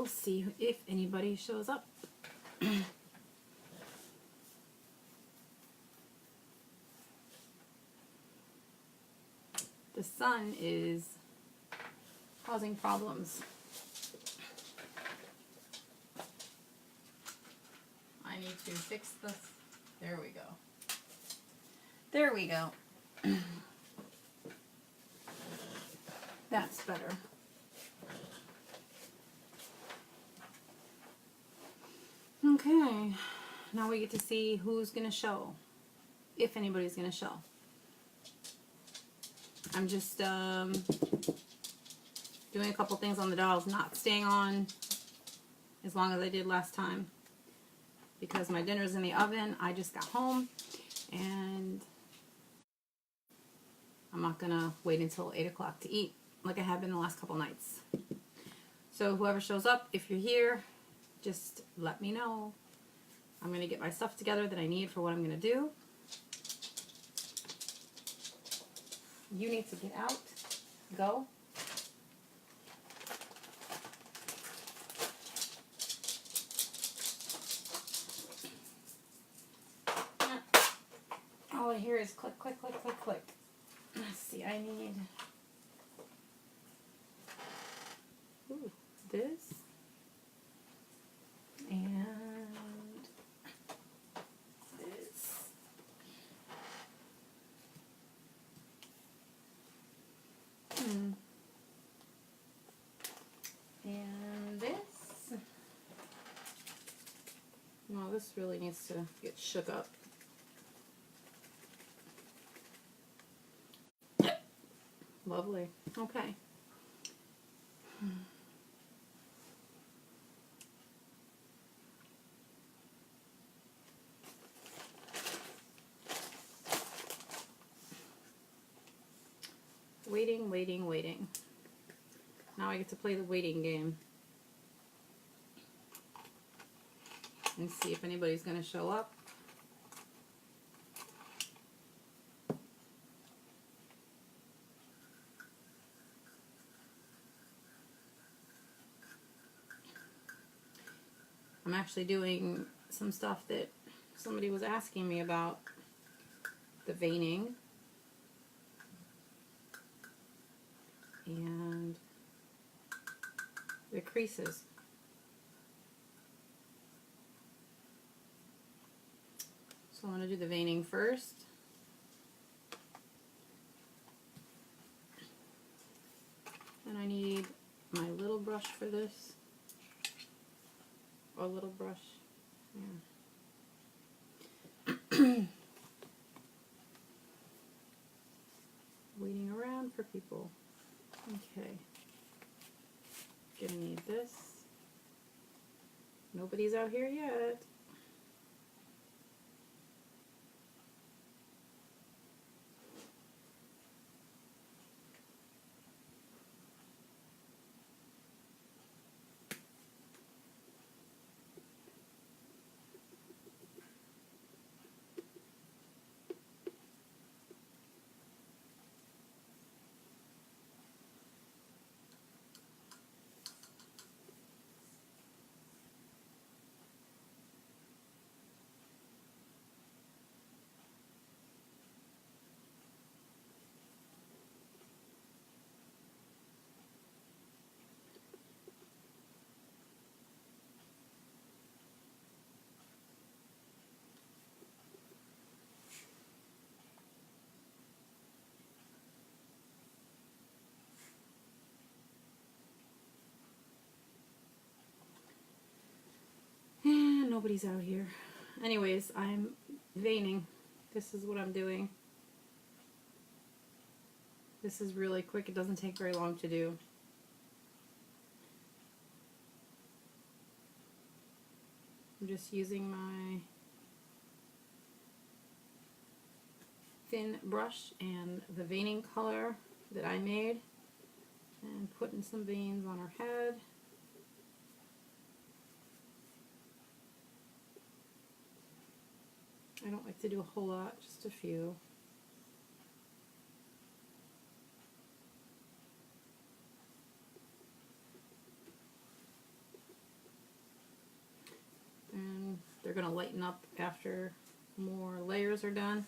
see if anybody shows up. The sun is causing problems. I need to fix this. There we go. There we go. That's better. Okay, now we get to see who's going to show, if anybody's going to show. I'm just doing a couple things on the dolls, not staying on as long as I did last time because my dinner's in the oven. I just got home and I'm not going to wait until 8 o'clock to eat like I have been the last couple nights. So whoever shows up, if you're here, just let me know. I'm going to get my stuff together that I need for what I'm going to do. You need to get out. Go. All I hear is click, click, click, click, click. Let's see, I need this. And this. And this. No, this really needs to get shook up. Lovely. Okay. Waiting, waiting, waiting. Now I get to play the waiting game. And see if anybody's going to show up. I'm actually doing some stuff that somebody was asking me about. The veining. And the creases. So I'm going to do the veining first. And I need my little brush for this. Or little brush. Yeah. Waiting around for people. Okay. Gonna need this. Nobody's out here yet. And nobody's out here. Anyways, I'm veining. This is what I'm doing. This is really quick. It doesn't take very long to do. I'm just using my thin brush and the veining color that I made and putting some veins on her head. I don't like to do a whole lot, just a few. going to lighten up after more layers are done.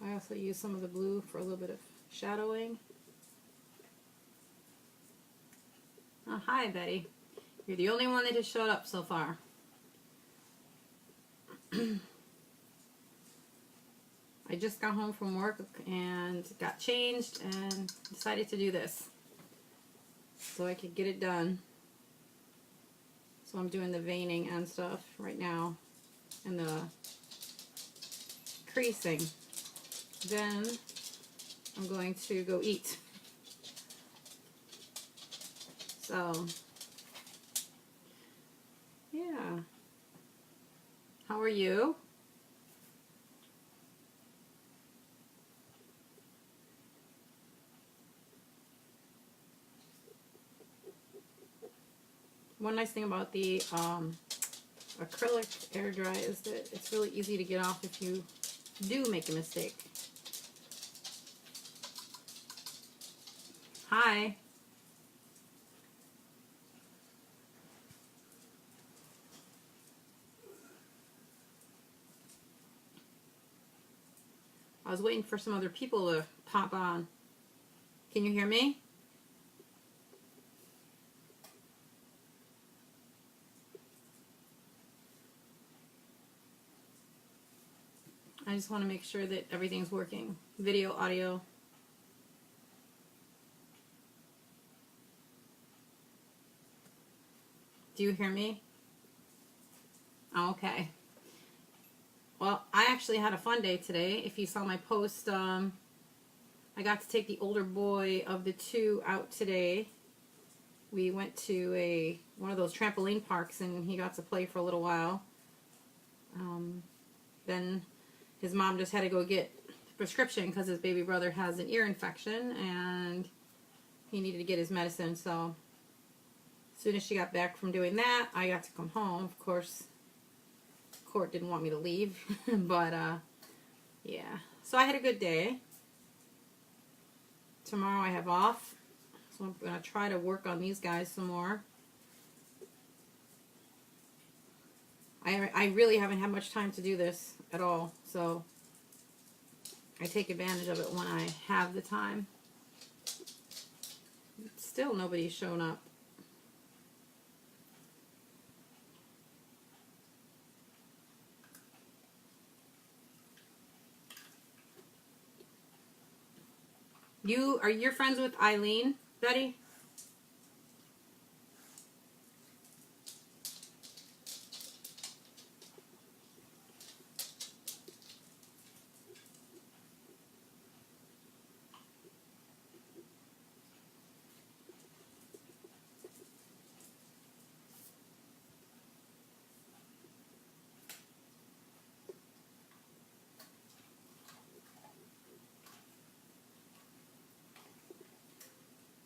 I also use some of the blue for a little bit of shadowing. Oh, hi, Betty. You're the only one that has showed up so far. I just got home from work and got changed and decided to do this so I could get it done. So I'm doing the veining and stuff right now and the creasing. Then I'm going to go eat. So, yeah. How are you? One nice thing about the acrylic air dry is that it's really easy to get off if you do make a mistake. Hi. I was waiting for some other people to pop on. Can you hear me? I just want to make sure that everything's working. Video, audio. Do you hear me? Okay. Well, I actually had a fun day today. If you saw my post, I got to take the older boy of the two out today. We went to one of those trampoline parks and he got to play for a little while. Then his mom just had to go get a prescription because his baby brother has an ear infection and he needed to get his medicine. So as soon as she got back from doing that, I got to come home. Of course, Court didn't want me to leave, but yeah. So I had a good day. Tomorrow I have off, so I'm going to try to work on these guys some more. I really haven't had much time to do this at all, so I take advantage of it when I have the time. Still nobody's shown up. You're friends with Eileen, Betty?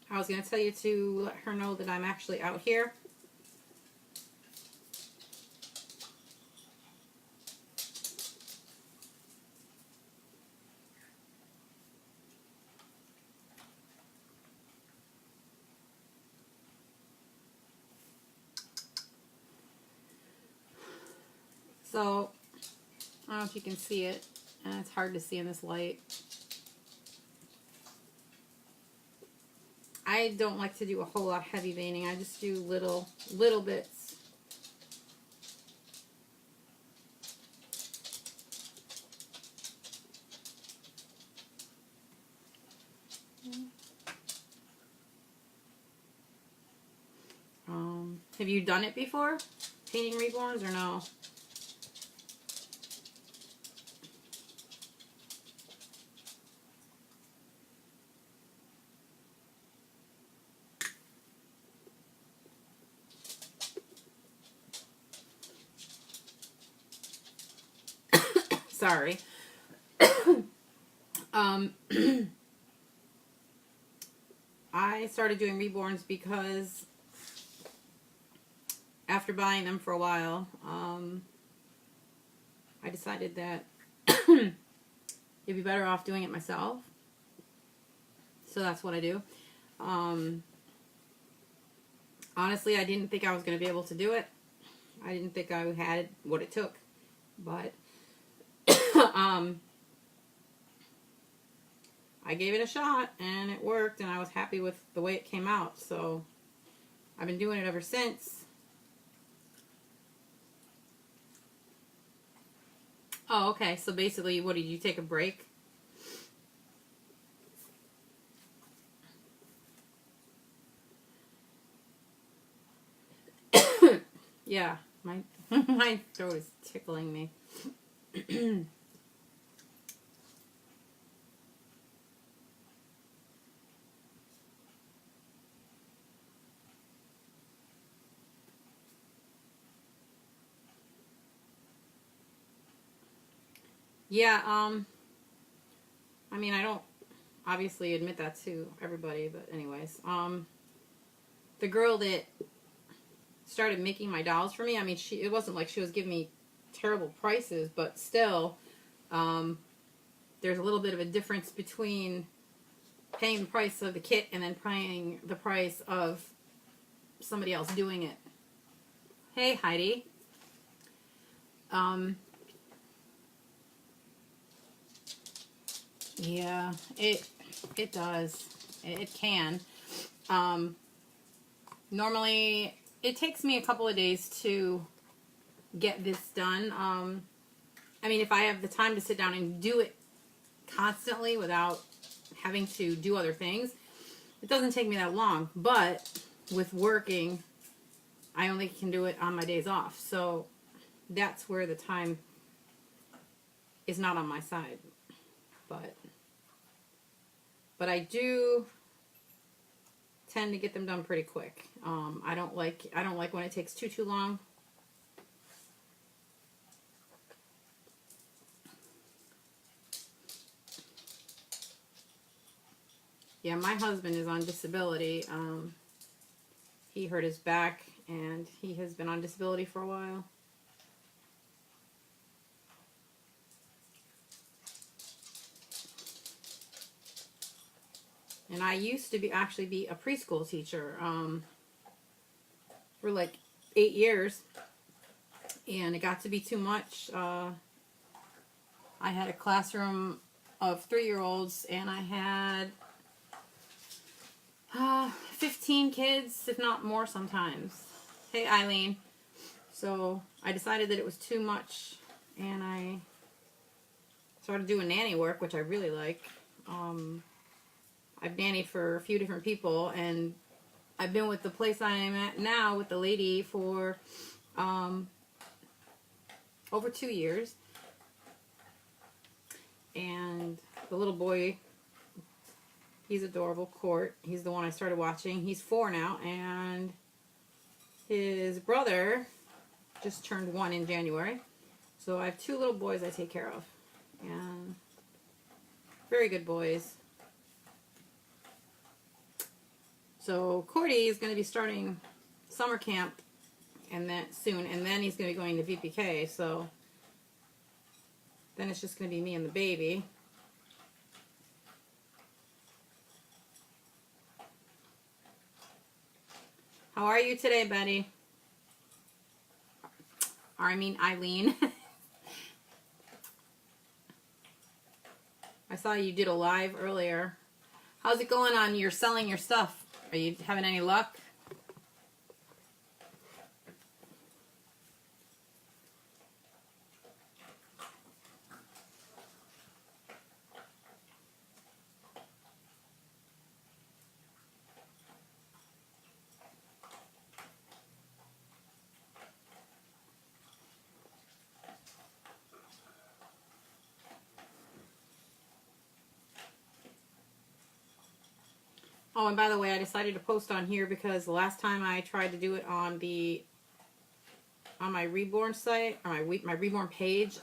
I was going to tell you to let her know that I'm actually out here. So, I don't know if you can see it, and it's hard to see in this light. I don't like to do a whole lot of heavy veining. I just do little bits. Have you done it before? Painting reborns or no? Sorry. I started doing reborns because after buying them for a while, I decided that it'd be better off doing it myself. So that's what I do. Honestly, I didn't think I was going to be able to do it. I didn't think I had what it took. But I gave it a shot, and it worked, and I was happy with the way it came out. So I've been doing it ever since. Oh, okay. So basically, what did you take a break? Yeah, my my throat is tickling me. Yeah, I mean, I don't obviously admit that to everybody, but anyways, the girl that started making my dolls for me, I mean, it wasn't like she was giving me terrible prices, but still, there's a little bit of a difference between paying the price of the kit and then paying the price of somebody else doing it. Hey, Heidi. Yeah, it does. It can. Normally, it takes me a couple of days to get this done. I mean, if I have the time to sit down and do it constantly without having to do other things, it doesn't take me that long. But with working, I only can do it on my days off. So that's where the time is not on my side. But I do tend to get them done pretty quick. I don't like when it takes too long. Yeah, my husband is on disability. He hurt his back, and he has been on disability for a while. And I used to actually be a preschool teacher for like 8 years, and it got to be too much. I had a classroom of 3-year-olds, and I had 15 kids, if not more sometimes. Hey, Eileen. So I decided that it was too much, and I started doing nanny work, which I really like. I've nannied for a few different people, and I've been with the place I am at now with the lady for over 2 years. And the little boy, he's adorable, Court. He's the one I started watching. He's 4 now, and his brother just turned 1 in January. So I have 2 little boys I take care of, and very good boys. So Cordy is going to be starting summer camp and then soon, and then he's going to be going to VPK. So then it's just going to be me and the baby. How are you today, Betty? Or I mean Eileen. I saw you did a live earlier. How's it going on? You're selling your stuff. Are you having any luck? Oh, and by the way, I decided to post on here because the last time I tried to do it on my Reborn site, or my Reborn page,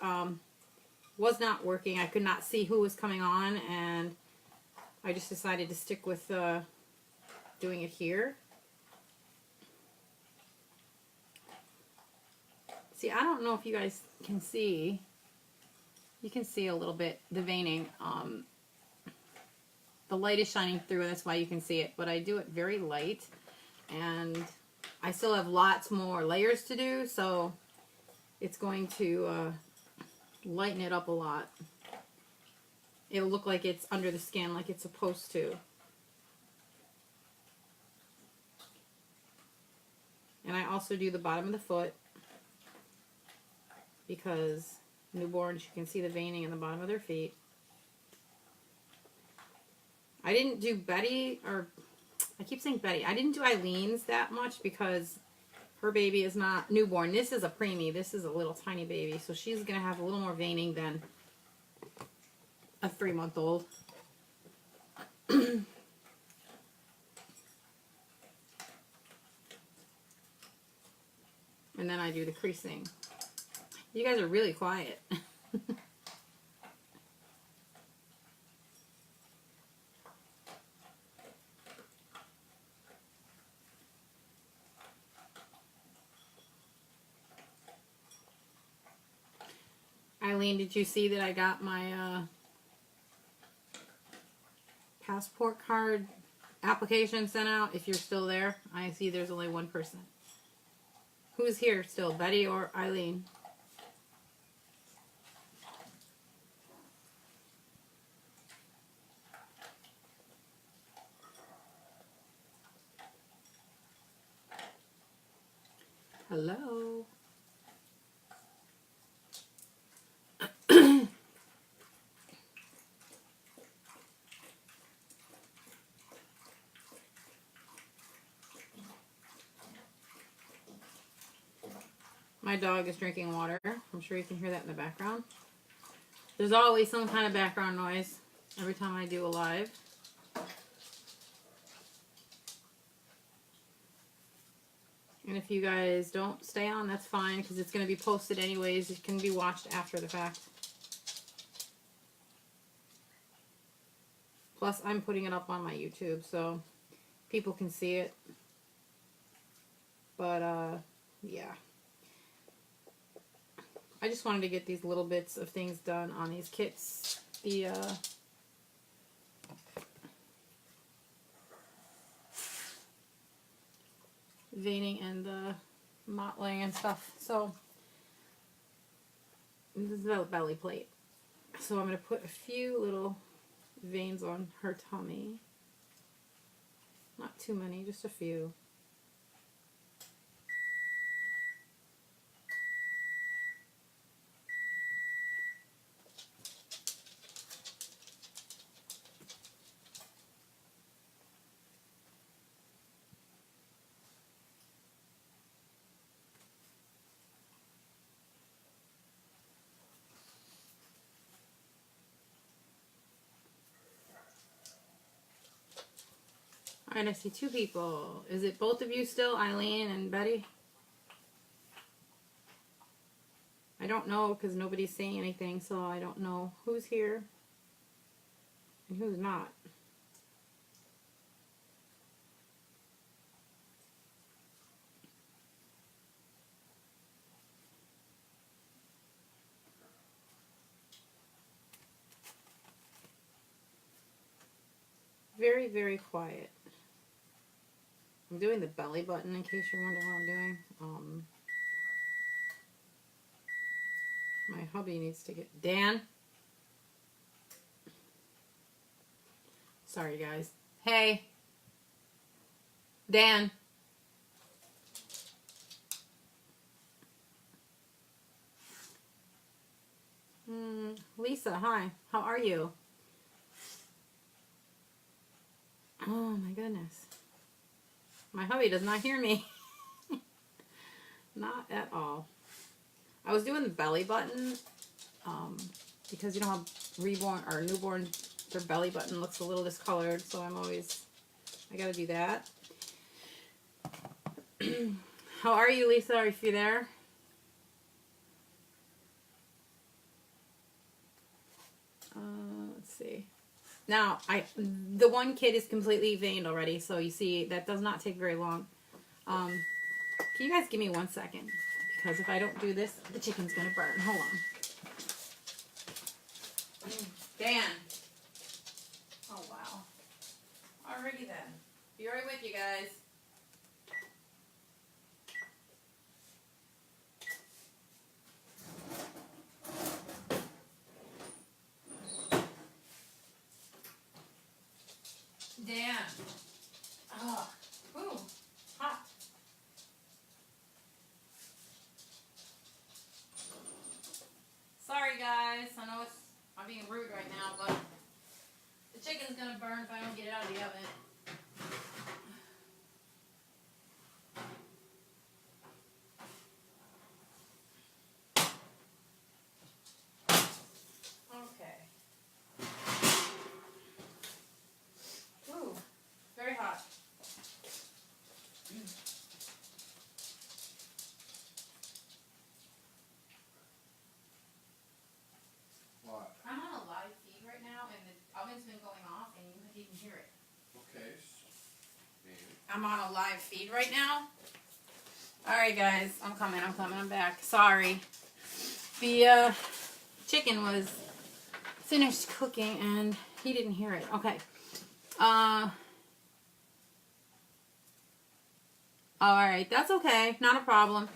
was not working. I could not see who was coming on, and I just decided to stick with doing it here. See, I don't know if you guys can see. You can see a little bit the veining. The light is shining through, and that's why you can see it. But I do it very light, and I still have lots more layers to do, so it's going to lighten it up a lot. It'll look like it's under the skin, like it's supposed to. And I also do the bottom of the foot, because newborns, you can see the veining in the bottom of their feet. I didn't do Betty, or I keep saying Betty. I didn't do Eileen's that much because her baby is not newborn. This is a preemie. This is a little tiny baby. So she's going to have a little more veining than a 3-month-old. And then I do the creasing. You guys are really quiet. Eileen, did you see that I got my passport card application sent out? If you're still there, I see there's only one person. Who's here still, Betty or Eileen? Hello? My dog is drinking water. I'm sure you can hear that in the background. There's always some kind of background noise every time I do a live. And if you guys don't stay on, that's fine, because it's going to be posted anyways. It can be watched after the fact. Plus, I'm putting it up on my YouTube, so people can see it. But, yeah. I just wanted to get these little bits of things done on these kits. The, veining and the mottling and stuff. So, this is the belly plate. So I'm going to put a few little veins on her tummy. Not too many, just a few. Alright, I see two people. Is it both of you still, Eileen and Betty? I don't know because nobody's saying anything, so I don't know who's here and who's not. Very, very quiet. I'm doing the belly button in case you're wondering what I'm doing. My hubby needs to get... Dan? Sorry, guys. Hey! Dan! Lisa, hi. How are you? Oh my goodness. My hubby does not hear me. Not at all. I was doing the belly button because you know how reborn or newborn, their belly button looks a little discolored, so I gotta do that. How are you, Lisa? Are you there? Let's see. Now, the one kid is completely veined already, so you see that does not take very long. Can you guys give me 1 second? because if I don't do this, the chicken's gonna burn. Hold on. Dan. Oh, wow. Alrighty then. Be right with you guys. Dan. Oh, ooh, hot. Sorry guys, I know I'm being rude right now, but the chicken's gonna burn if I don't get it out of the oven. Okay. Ooh, very hot. What? I'm on a live feed right now, and the oven's been going off, and you can even hear it. Okay. I'm on a live feed right now. Alright guys, I'm coming, I'm back. Sorry. The chicken was finished cooking and he didn't hear it. Okay. Alright, that's okay. Not a problem.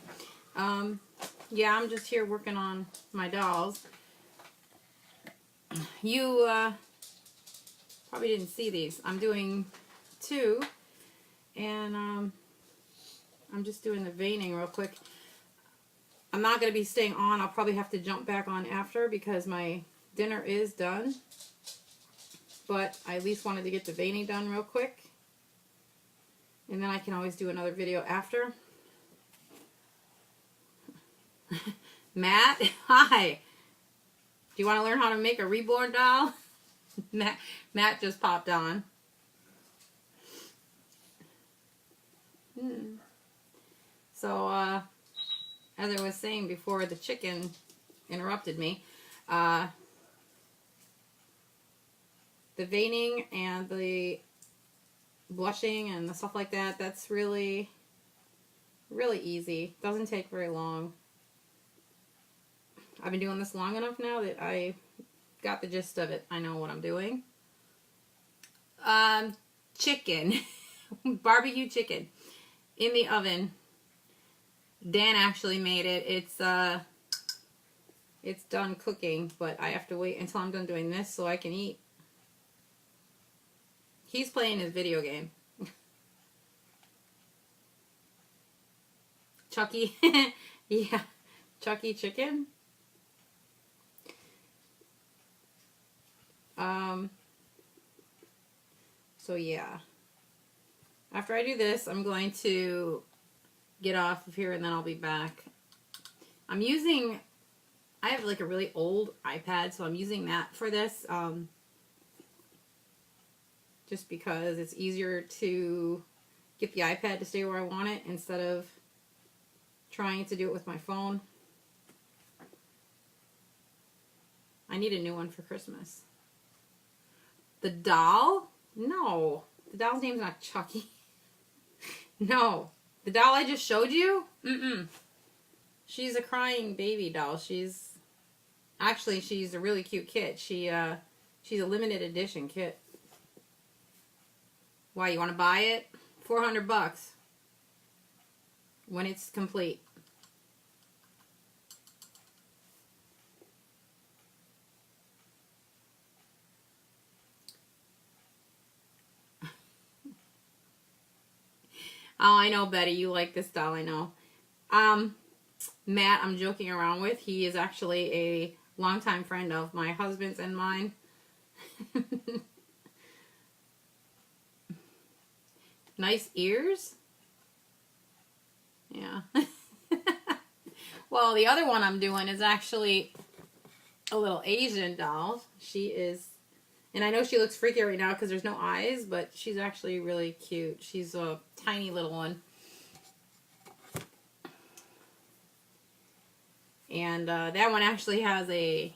Yeah, I'm just here working on my dolls. You probably didn't see these. I'm doing 2, and I'm just doing the veining real quick. I'm not going to be staying on. I'll probably have to jump back on after because my dinner is done. But I at least wanted to get the veining done real quick. And then I can always do another video after. Matt, hi. Do you want to learn how to make a reborn doll? Matt just popped on. So, as I was saying before the chicken interrupted me, the veining and the blushing and the stuff like that, that's really, really easy. Doesn't take very long. I've been doing this long enough now that I got the gist of it. I know what I'm doing. Chicken. Barbecue chicken. In the oven. Dan actually made it. It's done cooking, but I have to wait until I'm done doing this so I can eat. He's playing his video game. Chucky. Yeah. Chucky chicken. So yeah. After I do this, I'm going to get off of here and then I'll be back. I have like a really old iPad, so I'm using that for this. Just because it's easier to get the iPad to stay where I want it instead of trying to do it with my phone. I need a new one for Christmas. The doll? No. The doll's name's not Chucky. No. The doll I just showed you? Mm-mm. She's a crying baby doll. She's a really cute kit. She's a limited edition kit. Why, you want to buy it? $400 when it's complete. Oh, I know, Betty. You like this doll, I know. Matt, I'm joking around with. He is actually a longtime friend of my husband's and mine. Nice ears? Yeah. Well, the other one I'm doing is actually a little Asian doll. She is, and I know she looks freaky right now because there's no eyes, but she's actually really cute. She's a tiny little one. And that one actually has a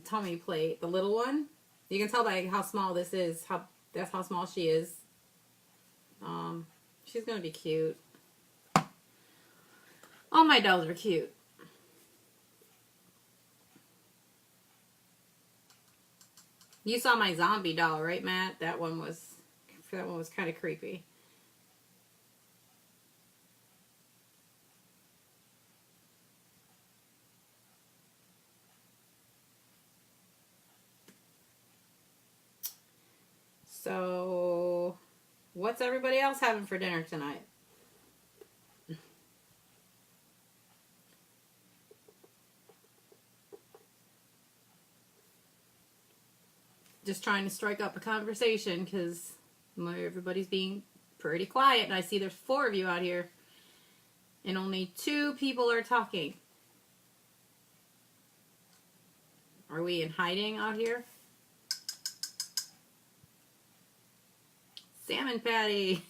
tummy plate, the little one. You can tell by how small this is, that's how small she is. She's going to be cute. All my dolls are cute. You saw my zombie doll, right, Matt? That one was kind of creepy. So, what's everybody else having for dinner tonight? Just trying to strike up a conversation because everybody's being pretty quiet, and I see there's 4 of you out here, and only 2 people are talking. Are we in hiding out here? Salmon patty.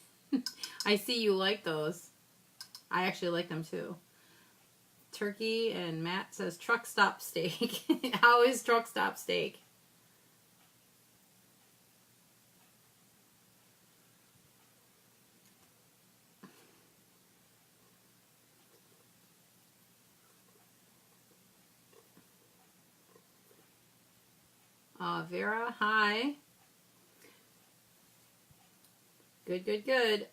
I see you like those. I actually like them too. Turkey, and Matt says truck stop steak. How is truck stop steak? Vera, hi. Good, good, good.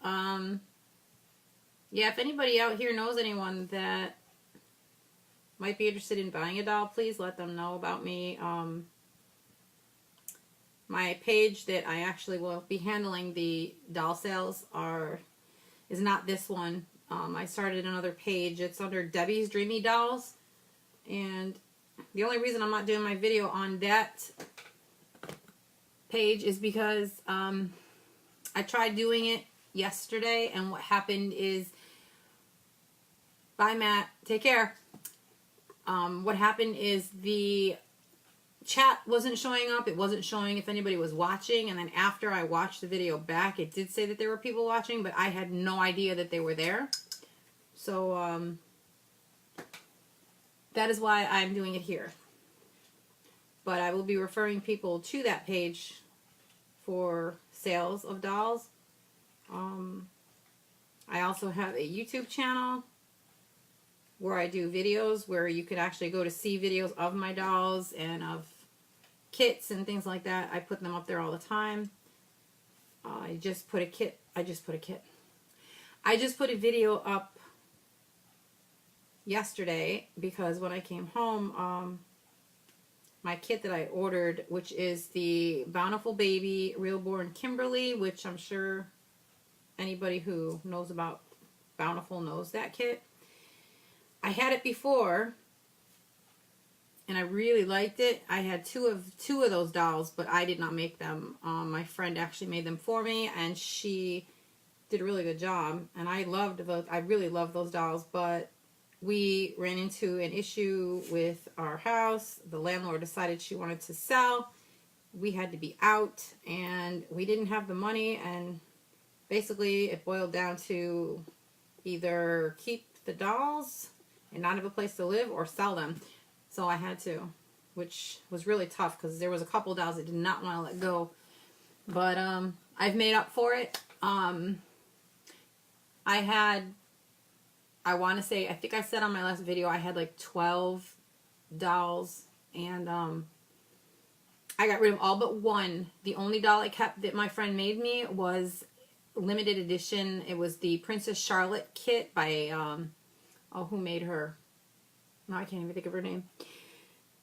Yeah, if anybody out here knows anyone that might be interested in buying a doll, please let them know about me. My page that I actually will be handling the doll sales is not this one. I started another page. It's under Debbie's Dreamy Dolls. And the only reason I'm not doing my video on that page is because I tried doing it yesterday, and what happened is, bye Matt, take care. What happened is the chat wasn't showing up. It wasn't showing if anybody was watching, and then after I watched the video back, it did say that there were people watching, but I had no idea that they were there. So that is why I'm doing it here. But I will be referring people to that page for sales of dolls. I also have a YouTube channel where I do videos where you could actually go to see videos of my dolls and of kits and things like that. I put them up there all the time. I just put a video up yesterday because when I came home, my kit that I ordered, which is the Bountiful Baby Reborn Kimberly, which I'm sure anybody who knows about Bountiful knows that kit. I had it before, and I really liked it. I had two of those dolls, but I did not make them. My friend actually made them for me, and she did a really good job. And I really loved those dolls, but we ran into an issue with our house. The landlord decided she wanted to sell. We had to be out, and we didn't have the money, and basically it boiled down to either keep the dolls and not have a place to live or sell them. So I had to, which was really tough because there was a couple dolls that did not want to let go. But I've made up for it. I think I said on my last video I had like 12 dolls, and I got rid of all but one. The only doll I kept that my friend made me was limited edition. It was the Princess Charlotte kit by who made her? No, I can't even think of her name.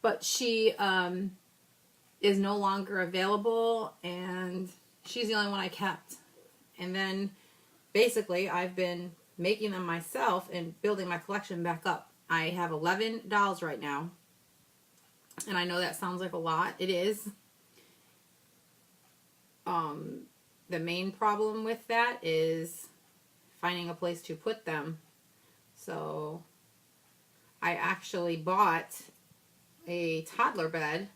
But she is no longer available, and she's the only one I kept. And then basically I've been making them myself and building my collection back up. I have 11 dolls right now, and I know that sounds like a lot. It is. The main problem with that is finding a place to put them. So I actually bought a toddler bed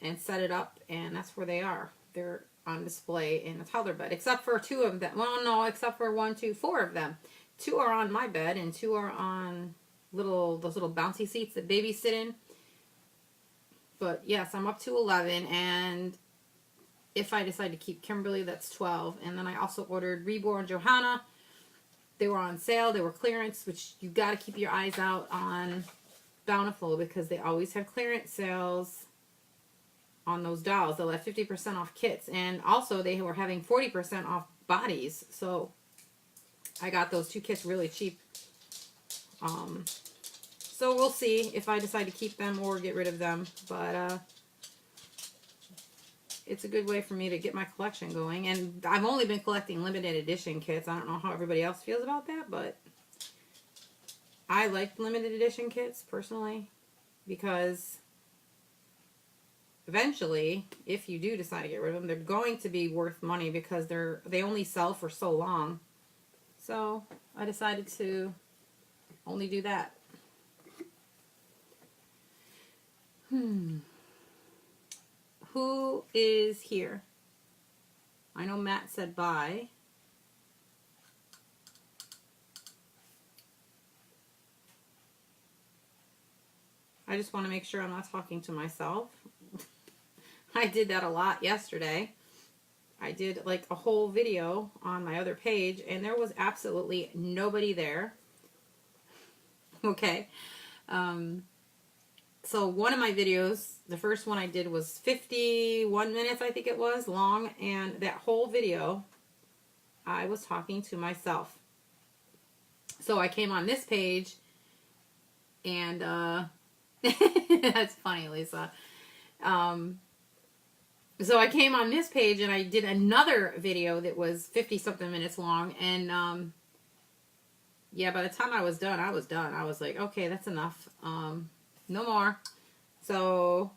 and set it up, and that's where they are. They're on display in a toddler bed, except for 2 of them. Well, no, except for 4 of them. 2 are on my bed, and 2 are on those little bouncy seats that babies sit in. But yes, I'm up to 11, and if I decide to keep Kimberly, that's 12. And then I also ordered Reborn Johanna, They were on sale. They were clearance, which you got to keep your eyes out on Bountiful because they always have clearance sales on those dolls. They'll have 50% off kits. And also they were having 40% off bodies. So I got those 2 kits really cheap. So we'll see if I decide to keep them or get rid of them. But it's a good way for me to get my collection going. And I've only been collecting limited edition kits. I don't know how everybody else feels about that, but I like limited edition kits personally because eventually, if you do decide to get rid of them, they're going to be worth money because they only sell for so long. So I decided to only do that. Who is here? I know Matt said bye. I just want to make sure I'm not talking to myself. I did that a lot yesterday. I did like a whole video on my other page and there was absolutely nobody there. Okay. So one of my videos, the first one I did was 51 minutes, I think it was, long. And that whole video, I was talking to myself. So I came on this page and, that's funny, Lisa. So I came on this page and I did another video that was 50-something minutes long. And, yeah, by the time I was done. I was like, okay, that's enough. No more. So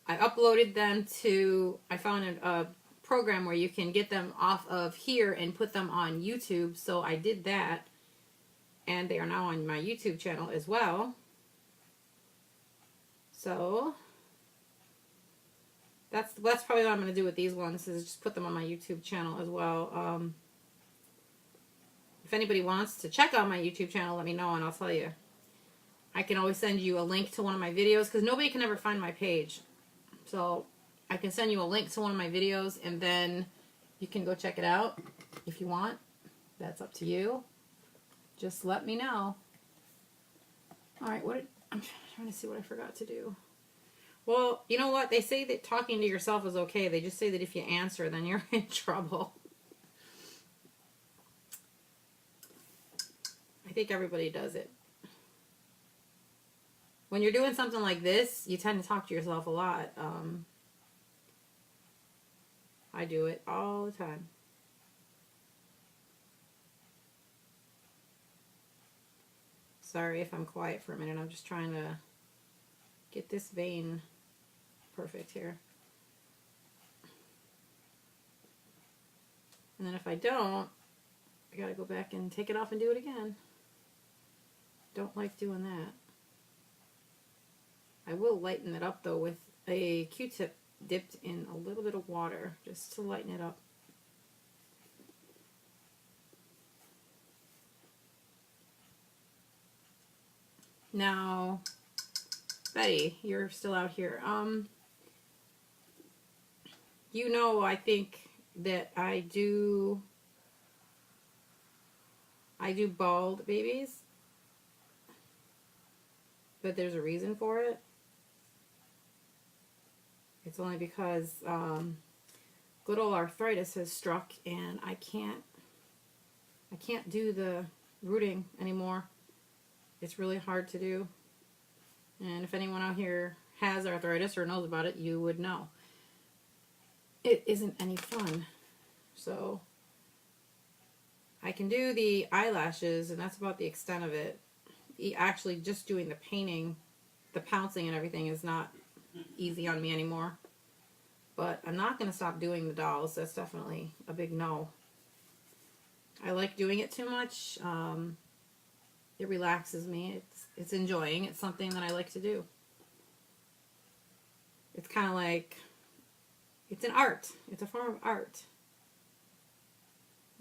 I uploaded them to, I found a program where you can get them off of here and put them on YouTube. So I did that. And they are now on my YouTube channel as well. So that's probably what I'm going to do with these ones, is just put them on my YouTube channel as well. If anybody wants to check out my YouTube channel, let me know and I'll tell you. I can always send you a link to one of my videos because nobody can ever find my page. So I can send you a link to one of my videos and then you can go check it out if you want. That's up to you. Just let me know. Alright, I'm trying to see what I forgot to do. Well, you know what? They say that talking to yourself is okay. They just say that if you answer, then you're in trouble. I think everybody does it. When you're doing something like this, you tend to talk to yourself a lot. I do it all the time. Sorry if I'm quiet for a minute. I'm just trying to get this vein perfect here. And then if I don't, I gotta go back and take it off and do it again. Don't like doing that. I will lighten it up though with a Q-tip dipped in a little bit of water just to lighten it up. Now, Betty, you're still out here. You know, I think that I do bald babies, but there's a reason for it. It's only because good old arthritis has struck and I can't do the rooting anymore. It's really hard to do. And if anyone out here has arthritis or knows about it, you would know. It isn't any fun. So I can do the eyelashes and that's about the extent of it. Actually just doing the painting, the pouncing and everything is not easy on me anymore. But I'm not going to stop doing the dolls. That's definitely a big no. I like doing it too much. It relaxes me. It's enjoying. It's something that I like to do. It's kind of like, it's an art. It's a form of art.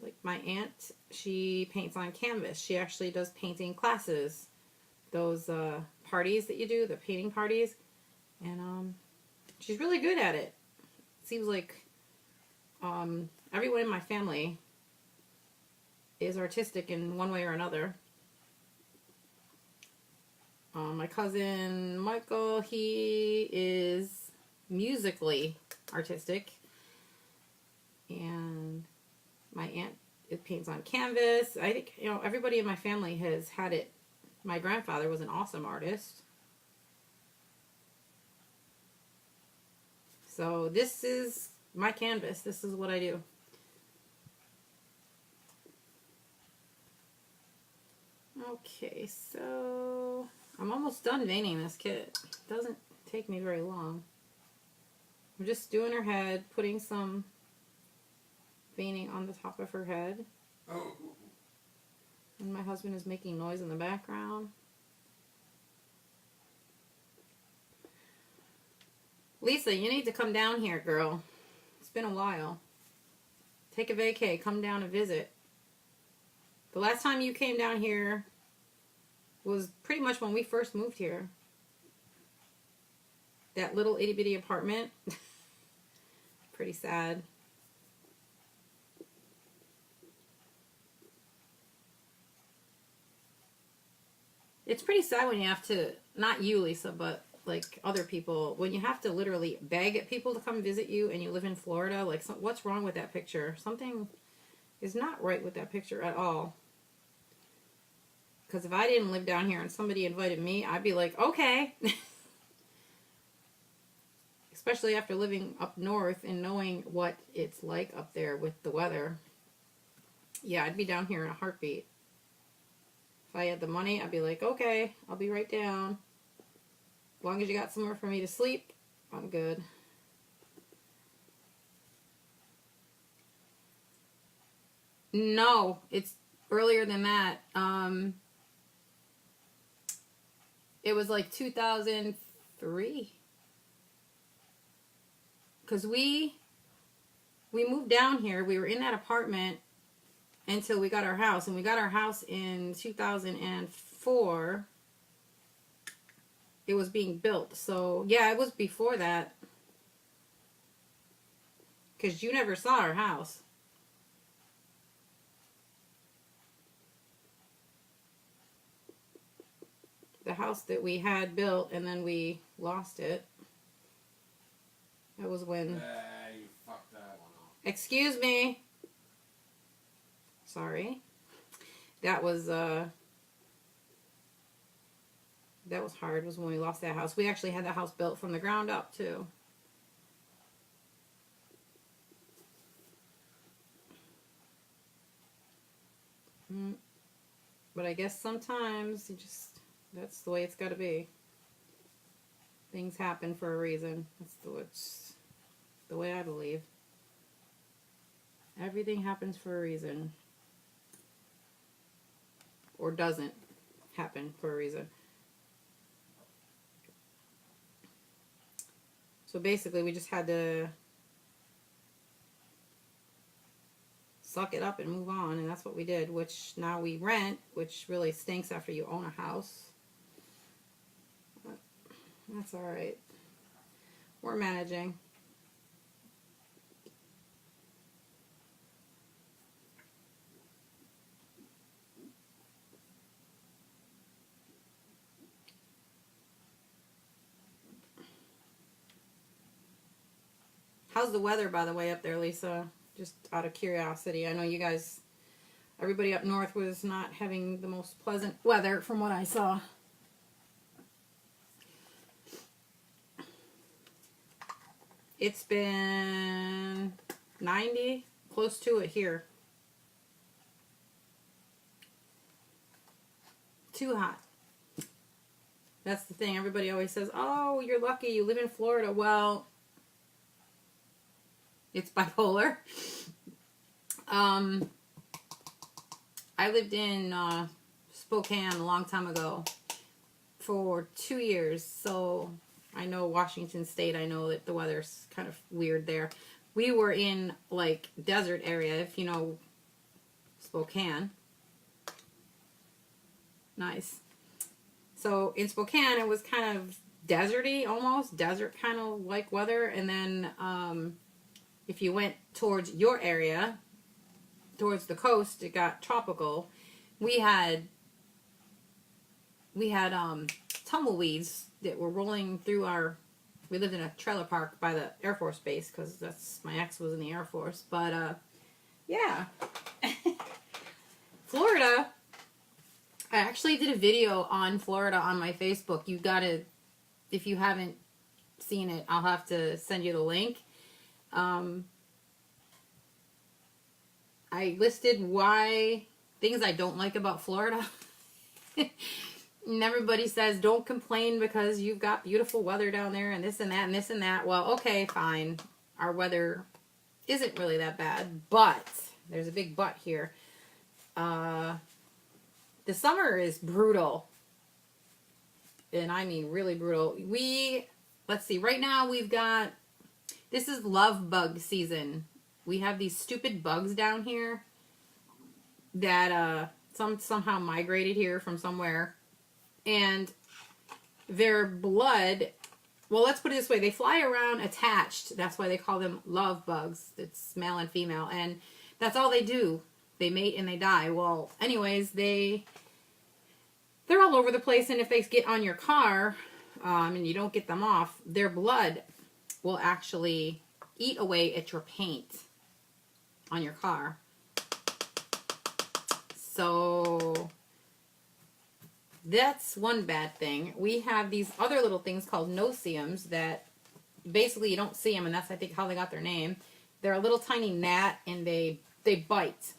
Like my aunt, she paints on canvas. She actually does painting classes. Those parties that you do, the painting parties. And she's really good at it. It seems like everyone in my family is artistic in one way or another. My cousin Michael, he is musically artistic. And my aunt, it paints on canvas. I think, everybody in my family has had it. My grandfather was an awesome artist. So this is my canvas. This is what I do. Okay, so I'm almost done veining this kit. It doesn't take me very long. I'm just doing her head, putting some veining on the top of her head. Oh. And my husband is making noise in the background. Lisa, you need to come down here, girl. It's been a while. Take a vacay. Come down and visit. The last time you came down here was pretty much when we first moved here. That little itty bitty apartment. Pretty sad. It's pretty sad when you have to, not you, Lisa, but like other people, when you have to literally beg at people to come visit you and you live in Florida. Like, what's wrong with that picture? Something is not right with that picture at all. Because if I didn't live down here and somebody invited me, I'd be like, okay. Especially after living up north and knowing what it's like up there with the weather. Yeah, I'd be down here in a heartbeat. If I had the money, I'd be like, okay, I'll be right down. As long as you got somewhere for me to sleep, I'm good. No, it's earlier than that. It was like 2003. Because we moved down here. We were in that apartment until we got our house. And we got our house in 2004. It was being built. So, yeah, it was before that. Because you never saw our house. The house that we had built and then we lost it. That was when... You fucked that one up. Excuse me. Sorry. That was hard, was when we lost that house. We actually had the house built from the ground up, too. But I guess sometimes you just, that's the way it's got to be. Things happen for a reason. That's the way I believe. Everything happens for a reason. Or doesn't happen for a reason. So basically we just had to suck it up and move on, and that's what we did, which now we rent, which really stinks after you own a house. But that's alright. We're managing. How's the weather, by the way, up there, Lisa? Just out of curiosity. I know you guys, everybody up north was not having the most pleasant weather from what I saw. It's been 90, close to it here. Too hot. That's the thing. Everybody always says, oh, you're lucky, you live in Florida. Well, it's bipolar. I lived in Spokane a long time ago for 2 years, so I know Washington State. I know that the weather's kind of weird there. We were in, like, desert area, if you know Spokane. Nice. So in Spokane, it was kind of deserty, almost. Desert kind of like weather. And then if you went towards your area, towards the coast, it got tropical. We had tumbleweeds that were rolling through we lived in a trailer park by the Air Force Base because my ex was in the Air Force. But yeah, Florida. I actually did a video on Florida on my Facebook. You gotta, if you haven't seen it, I'll have to send you the link. I listed things I don't like about Florida. And everybody says, don't complain because you've got beautiful weather down there and this and that and this and that. Well, okay, fine. Our weather isn't really that bad, but there's a big but here. The summer is brutal. And I mean really brutal. Let's see, right now this is love bug season. We have these stupid bugs down here that somehow migrated here from somewhere. And their blood, well, let's put it this way. They fly around attached. That's why they call them love bugs. It's male and female. And that's all they do. They mate and they die. Well, anyways, they're all over the place. And if they get on your car and you don't get them off, their blood will actually eat away at your paint on your car. So that's one bad thing. We have these other little things called no-see-ums that basically you don't see them, and that's, I think, how they got their name. They're a little tiny gnat, and they bite.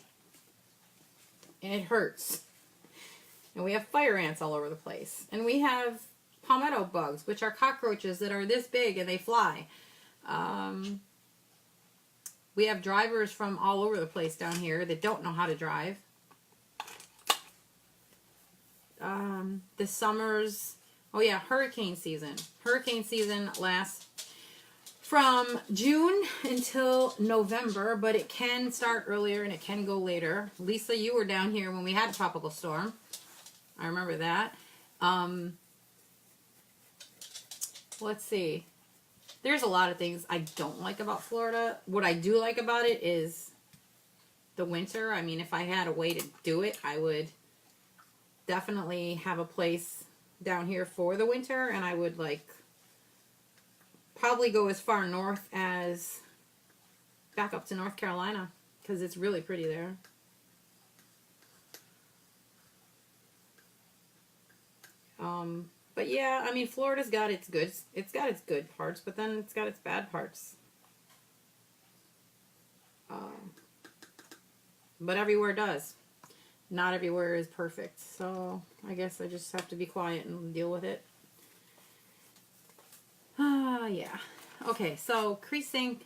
And it hurts. And we have fire ants all over the place. And we have palmetto bugs, which are cockroaches that are this big and they fly. We have drivers from all over the place down here that don't know how to drive. The summers, hurricane season. Hurricane season lasts from June until November, but it can start earlier and it can go later. Lisa, you were down here when we had a tropical storm. I remember that. Let's see. There's a lot of things I don't like about Florida. What I do like about it is the winter. I mean, if I had a way to do it, I would definitely have a place down here for the winter, and I would probably go as far north as back up to North Carolina because it's really pretty there. But yeah, I mean, Florida's got its good. It's got its good parts, but then it's got its bad parts. But everywhere does. Not everywhere is perfect, so I guess I just have to be quiet and deal with it. Yeah. Okay, so creasing.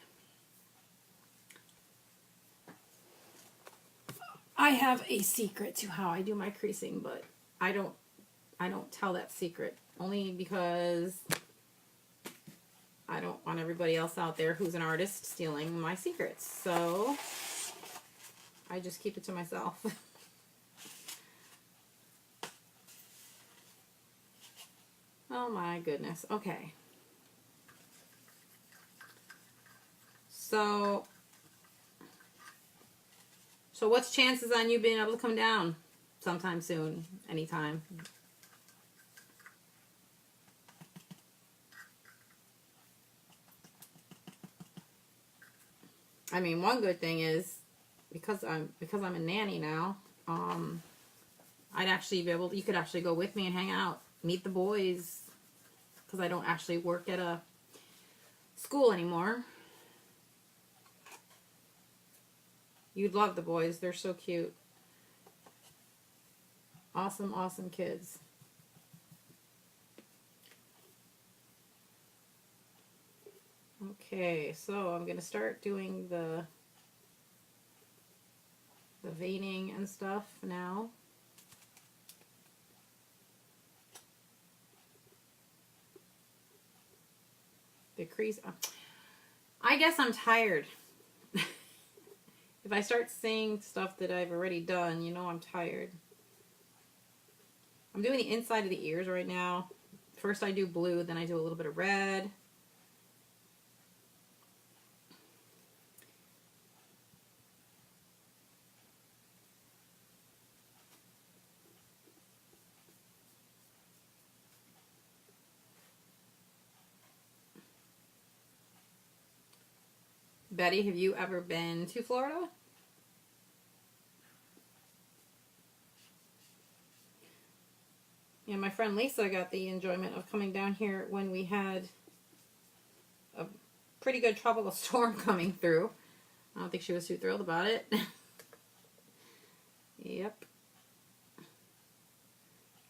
I have a secret to how I do my creasing, but I don't tell that secret only because I don't want everybody else out there who's an artist stealing my secrets. So I just keep it to myself. Oh my goodness. Okay. So what's chances on you being able to come down sometime soon? Anytime? I mean, one good thing is because I'm a nanny now, I'd actually be able to, you could actually go with me and hang out, meet the boys, because I don't actually work at a school anymore. You'd love the boys. They're so cute. Awesome, awesome kids. Okay, so I'm going to start doing the veining and stuff now. The crease. I guess I'm tired. If I start saying stuff that I've already done, you know I'm tired. I'm doing the inside of the ears right now. First I do blue, then I do a little bit of red. Betty, have you ever been to Florida? Yeah, my friend Lisa got the enjoyment of coming down here when we had a pretty good tropical storm coming through. I don't think she was too thrilled about it. Yep.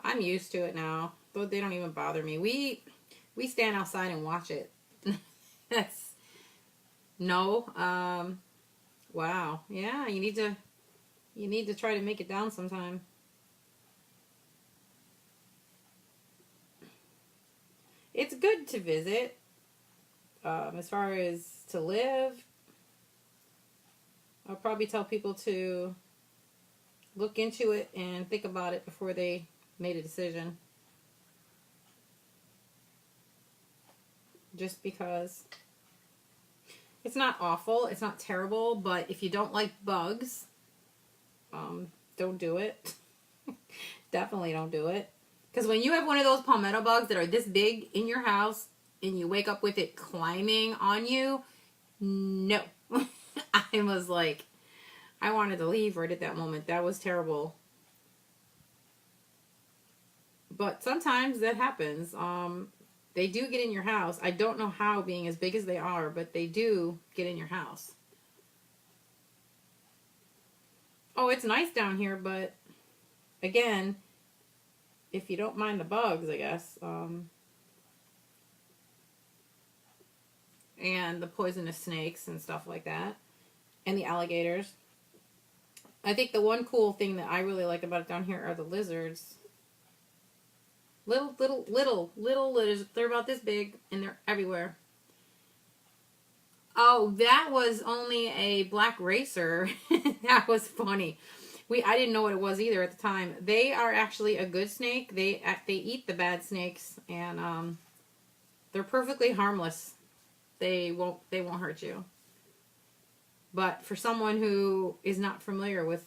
I'm used to it now. Though they don't even bother me. We stand outside and watch it. That's no. Wow. Yeah, you need to try to make it down sometime. It's good to visit. As far as to live, I'll probably tell people to look into it and think about it before they made a decision. Just because it's not awful, it's not terrible, but if you don't like bugs, don't do it. Definitely don't do it. Because when you have one of those palmetto bugs that are this big in your house and you wake up with it climbing on you, no. I was like, I wanted to leave right at that moment. That was terrible. But sometimes that happens. They do get in your house. I don't know how, being as big as they are, but they do get in your house. Oh, it's nice down here, but again, if you don't mind the bugs, I guess, and the poisonous snakes and stuff like that, and the alligators. I think the one cool thing that I really like about it down here are the lizards. Little lizards. They're about this big, and they're everywhere. Oh, that was only a black racer. That was funny. I didn't know what it was either at the time. They are actually a good snake. They eat the bad snakes, and they're perfectly harmless. They won't hurt you. But for someone who is not familiar with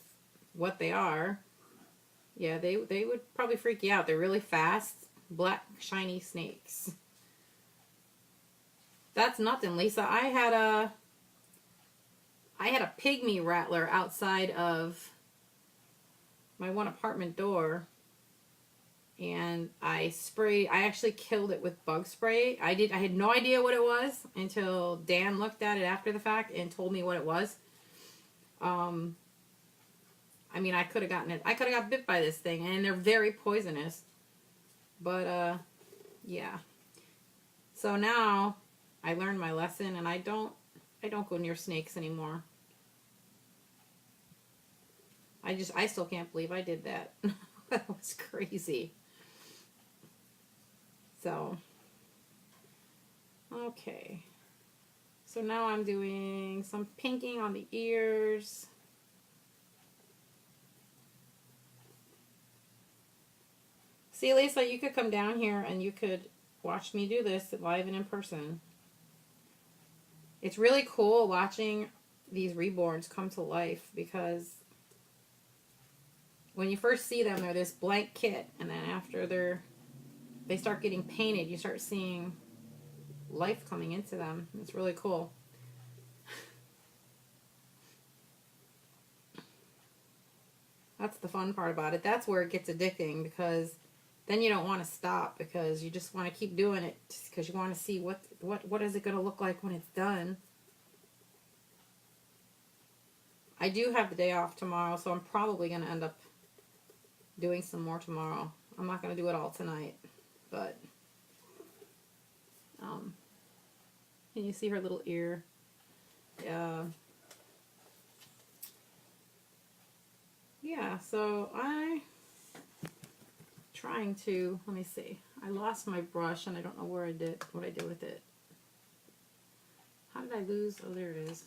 what they are, yeah, they would probably freak you out. They're really fast, black, shiny snakes. That's nothing, Lisa. I had a pygmy rattler outside of my one apartment door, and I actually killed it with bug spray. I had no idea what it was until Dan looked at it after the fact and told me what it was. I mean, I could have got bit by this thing, and they're very poisonous. But yeah. So now I learned my lesson, and I don't go near snakes anymore. I still can't believe I did that. That was crazy. So, okay. So now I'm doing some pinking on the ears. See, Lisa, you could come down here and you could watch me do this live and in person. It's really cool watching these reborns come to life, because when you first see them, they're this blank kit, and then after they start getting painted, you start seeing life coming into them. It's really cool. That's the fun part about it. That's where it gets addicting, because then you don't want to stop, because you just want to keep doing it, because you want to see what is it going to look like when it's done. I do have the day off tomorrow, so I'm probably going to end up doing some more tomorrow. I'm not going to do it all tonight, but can you see her little ear? Yeah, so trying to, let me see. I lost my brush and I don't know what I did with it. How did I lose? Oh, there it is.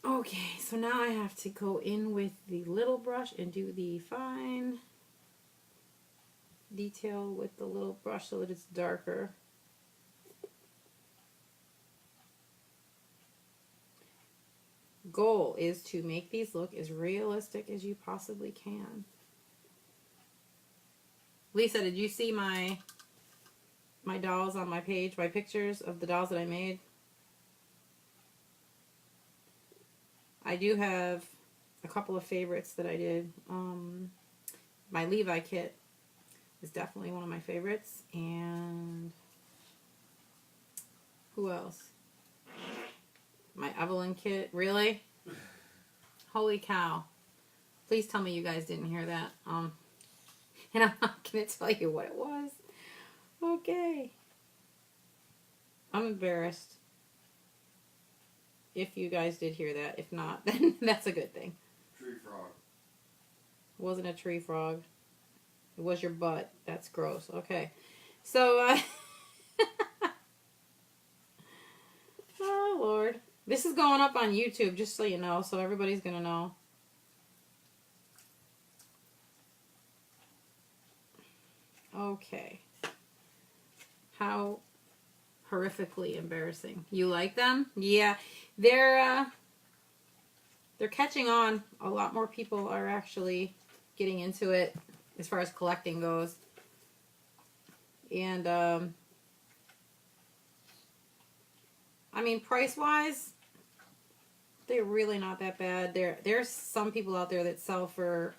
Okay, so now I have to go in with the little brush and do the fine detail with the little brush so that it's darker. Goal is to make these look as realistic as you possibly can. Lisa, did you see my my dolls on my page, my pictures of the dolls that I made. I do have a couple of favorites that I did. My Levi kit is definitely one of my favorites. And who else? My Evelyn kit. Really? Holy cow. Please tell me you guys didn't hear that. And I'm not going to tell you what it was. Okay. I'm embarrassed if you guys did hear that. If not, then that's a good thing. Tree frog. It wasn't a tree frog. It was your butt. That's gross. Okay. So, oh, Lord. This is going up on YouTube, just so you know, so everybody's going to know. Okay. How horrifically embarrassing. You like them? Yeah. They're catching on. A lot more people are actually getting into it as far as collecting goes. And, I mean, price-wise, they're really not that bad. There's some people out there that sell for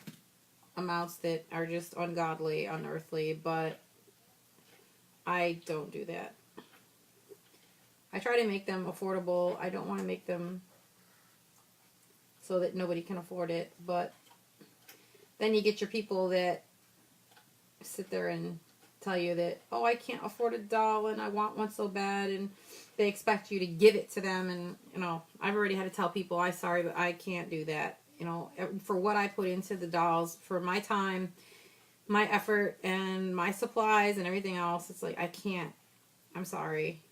amounts that are just ungodly, unearthly, but I don't do that. I try to make them affordable. I don't want to make them so that nobody can afford it, but then you get your people that sit there and tell you that, oh, I can't afford a doll and I want one so bad, and they expect you to give it to them. And, you know, I've already had to tell people, I'm sorry, but I can't do that. You know, for what I put into the dolls, for my time, my effort, and my supplies and everything else, it's like, I can't. I'm sorry.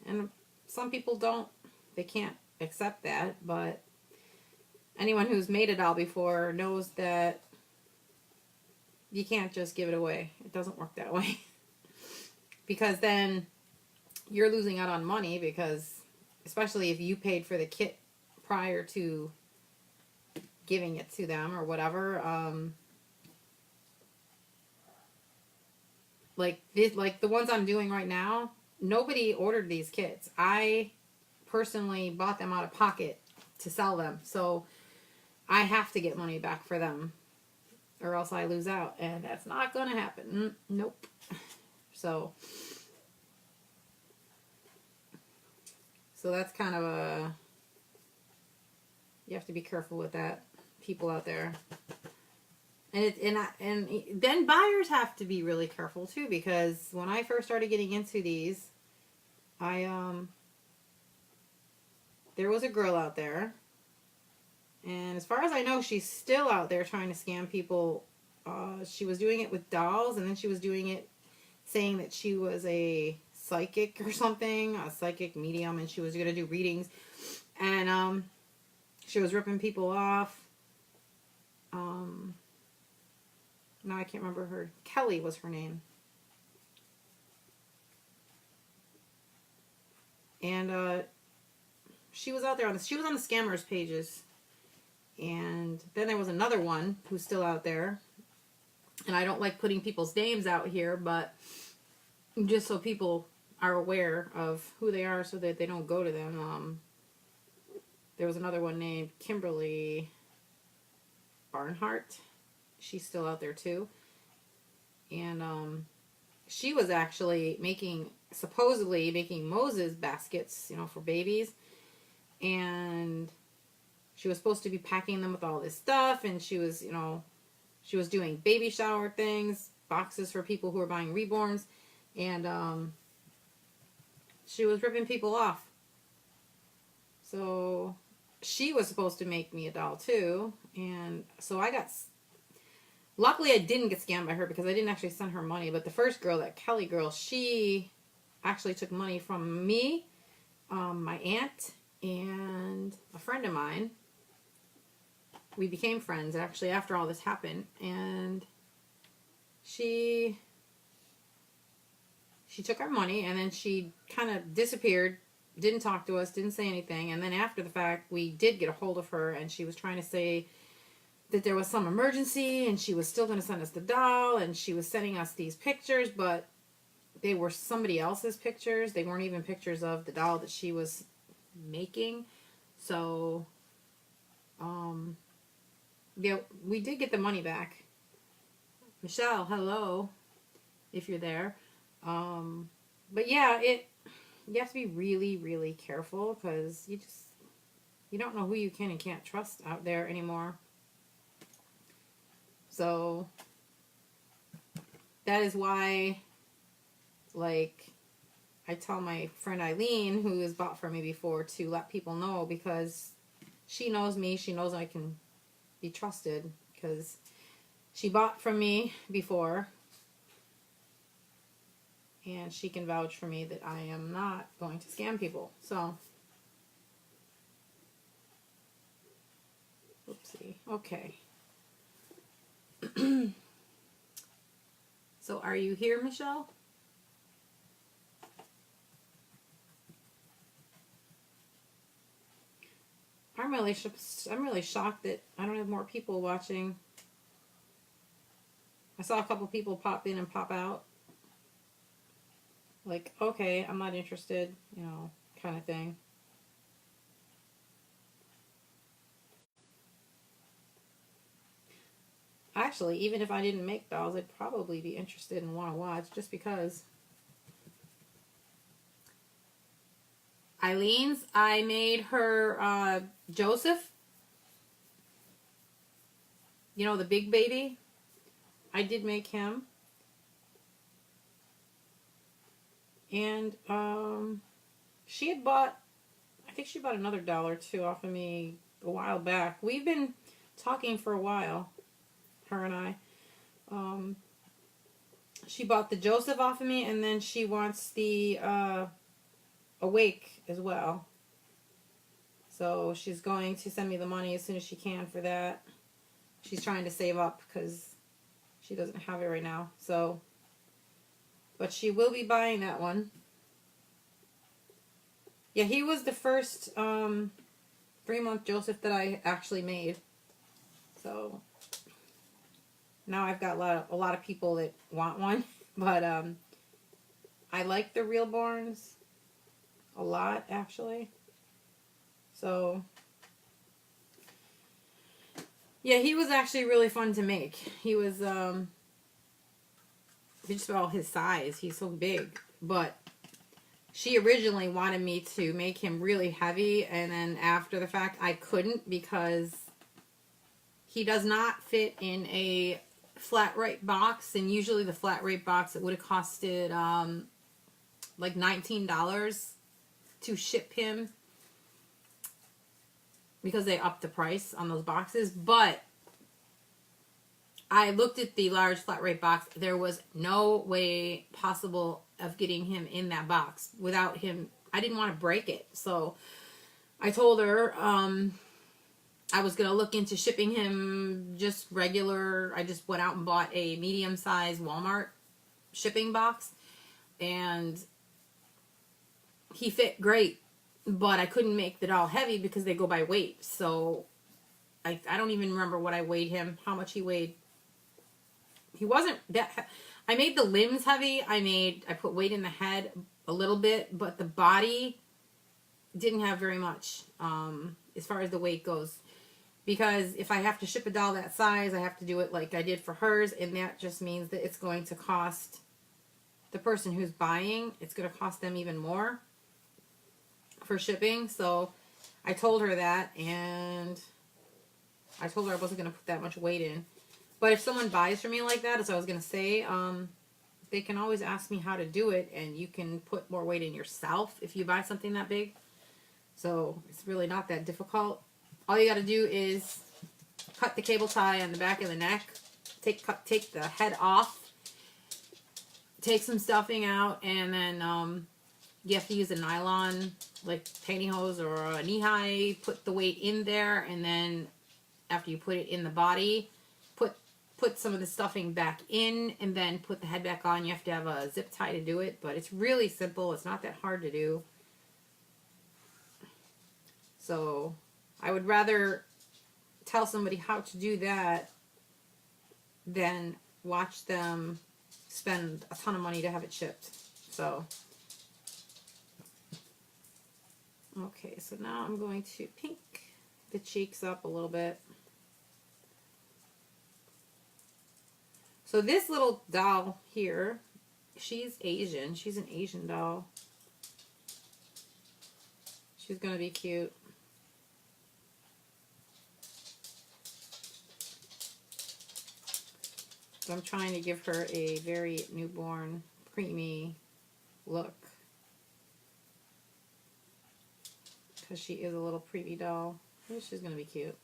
And some people don't. They can't accept that, but anyone who's made a doll before knows that you can't just give it away. It doesn't work that way. Because then you're losing out on money, because especially if you paid for the kit prior to giving it to them or whatever. Like the ones I'm doing right now, nobody ordered these kits. I personally bought them out of pocket to sell them. So I have to get money back for them, or else I lose out, and that's not going to happen. Nope. So that's kind of a, you have to be careful with that, people out there. And then buyers have to be really careful too, because when I first started getting into these, there was a girl out there, and as far as I know, she's still out there trying to scam people. She was doing it with dolls, and then she was doing it saying that she was a psychic or something, a psychic medium, and she was going to do readings, and she was ripping people off. Now I can't remember her. Kelly was her name. And she was out there she was on the scammers pages. And then there was another one who's still out there. And I don't like putting people's names out here, but just so people are aware of who they are so that they don't go to them. There was another one named Kimberly Barnhart. She's still out there too. And she was actually supposedly making Moses baskets, for babies. And she was supposed to be packing them with all this stuff, and she was, she was doing baby shower things, boxes for people who were buying reborns, and she was ripping people off. So she was supposed to make me a doll too, and so luckily I didn't get scammed by her, because I didn't actually send her money. But the first girl, that Kelly girl, she actually took money from me, my aunt, and a friend of mine. We became friends actually after all this happened, and she took our money, and then she kind of disappeared, didn't talk to us, didn't say anything. And then after the fact, we did get a hold of her, and she was trying to say that there was some emergency, and she was still going to send us the doll, and she was sending us these pictures, but they were somebody else's pictures. They weren't even pictures of the doll that she was making. So, yeah, we did get the money back. Michelle, hello, if you're there. But yeah, you have to be really, really careful because you don't know who you can and can't trust out there anymore. So that is why, like, I tell my friend Eileen, who has bought from me before, to let people know, because she knows me. She knows I can be trusted because she bought from me before, and she can vouch for me that I am not going to scam people. So, oopsie. Okay. So, are you here, Michelle? I'm really shocked that I don't have more people watching. I saw a couple people pop in and pop out. Like, okay, I'm not interested, kind of thing. Actually, even if I didn't make dolls, I'd probably be interested and want to watch, just because. Eileen's, I made her Joseph. The big baby. I did make him. And she had bought, I think she bought another doll or two off of me a while back. We've been talking for a while, her and I. She bought the Joseph off of me, and then she wants the Awake as well. So she's going to send me the money as soon as she can for that. She's trying to save up because she doesn't have it right now. So, but she will be buying that one. Yeah, he was the first 3-month Joseph that I actually made. So now I've got a lot of people that want one, but I like the reborns a lot, actually. So yeah, he was actually really fun to make. He was just about his size. He's so big, but she originally wanted me to make him really heavy, and then after the fact I couldn't, because he does not fit in a flat rate box, and usually the flat rate box, it would have costed like $19 to ship him, because they upped the price on those boxes. But I looked at the large flat rate box. There was no way possible of getting him in that box without him. I didn't want to break it. So I told her I was going to look into shipping him just regular. I just went out and bought a medium-sized Walmart shipping box, and he fit great, but I couldn't make the doll heavy because they go by weight. So I don't even remember what I weighed him, how much he weighed. He wasn't that. I made the limbs heavy. I put weight in the head a little bit, but the body didn't have very much as far as the weight goes. Because if I have to ship a doll that size, I have to do it like I did for hers, and that just means that it's going to cost the person who's buying, it's going to cost them even more for shipping. So I told her that, and I told her I wasn't going to put that much weight in. But if someone buys from me like that, as I was going to say, they can always ask me how to do it, and you can put more weight in yourself if you buy something that big. So it's really not that difficult. All you got to do is cut the cable tie on the back of the neck, take the head off, take some stuffing out, and then you have to use a nylon, like pantyhose or a knee-high, put the weight in there, and then after you put it in the body, put some of the stuffing back in, and then put the head back on. You have to have a zip tie to do it, but it's really simple. It's not that hard to do. So I would rather tell somebody how to do that than watch them spend a ton of money to have it shipped. So, okay, so now I'm going to pink the cheeks up a little bit. So this little doll here, she's Asian. She's an Asian doll. She's going to be cute. So I'm trying to give her a very newborn, preemie look. Because she is a little preemie doll. She's going to be cute.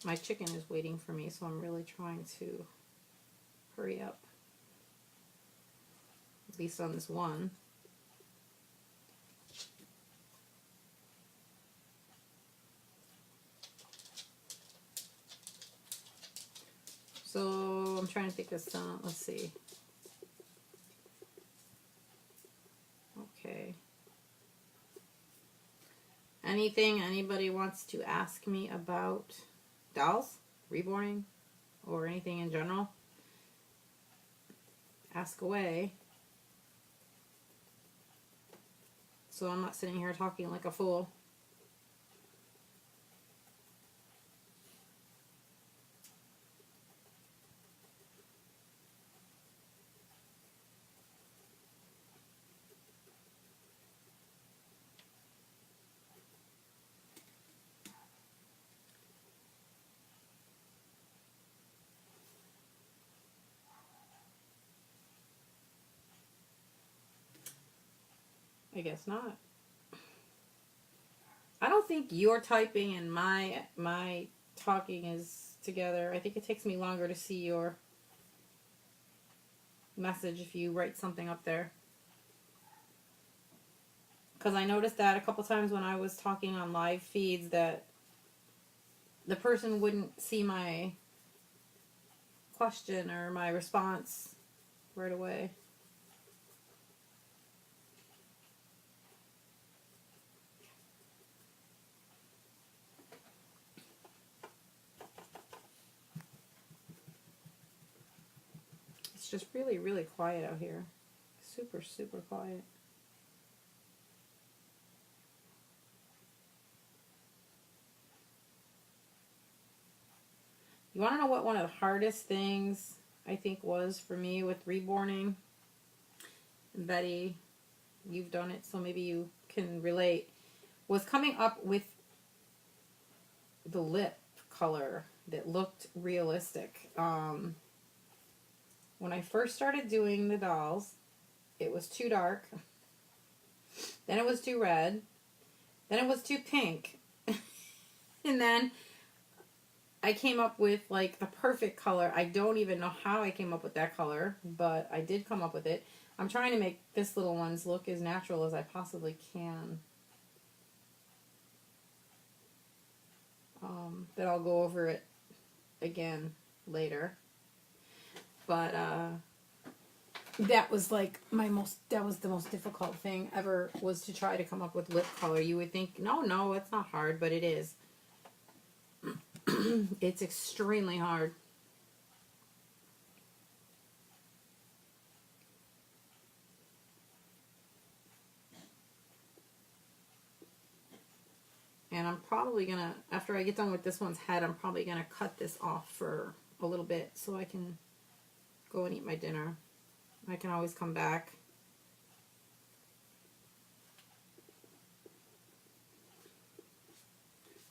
My chicken is waiting for me, so I'm really trying to hurry up. At least on this one. So I'm trying to think this down. Let's see. Okay. Anything anybody wants to ask me about dolls, reborning, or anything in general? Ask away. So I'm not sitting here talking like a fool. I guess not. I don't think your typing and my talking is together. I think it takes me longer to see your message if you write something up there. Because I noticed that a couple times when I was talking on live feeds that the person wouldn't see my question or my response right away. It's just really, really quiet out here. Super, super quiet. You want to know what one of the hardest things I think was for me with reborning? Betty, you've done it, so maybe you can relate. Was coming up with the lip color that looked realistic. When I first started doing the dolls, it was too dark. Then it was too red. Then it was too pink. And then I came up with like the perfect color. I don't even know how I came up with that color, but I did come up with it. I'm trying to make this little one's look as natural as I possibly can. But I'll go over it again later. But that was like that was the most difficult thing ever, was to try to come up with lip color. You would think, no, it's not hard, but it is. It's extremely hard. And I'm probably going to, after I get done with this one's head, I'm probably going to cut this off for a little bit so I can go and eat my dinner. I can always come back.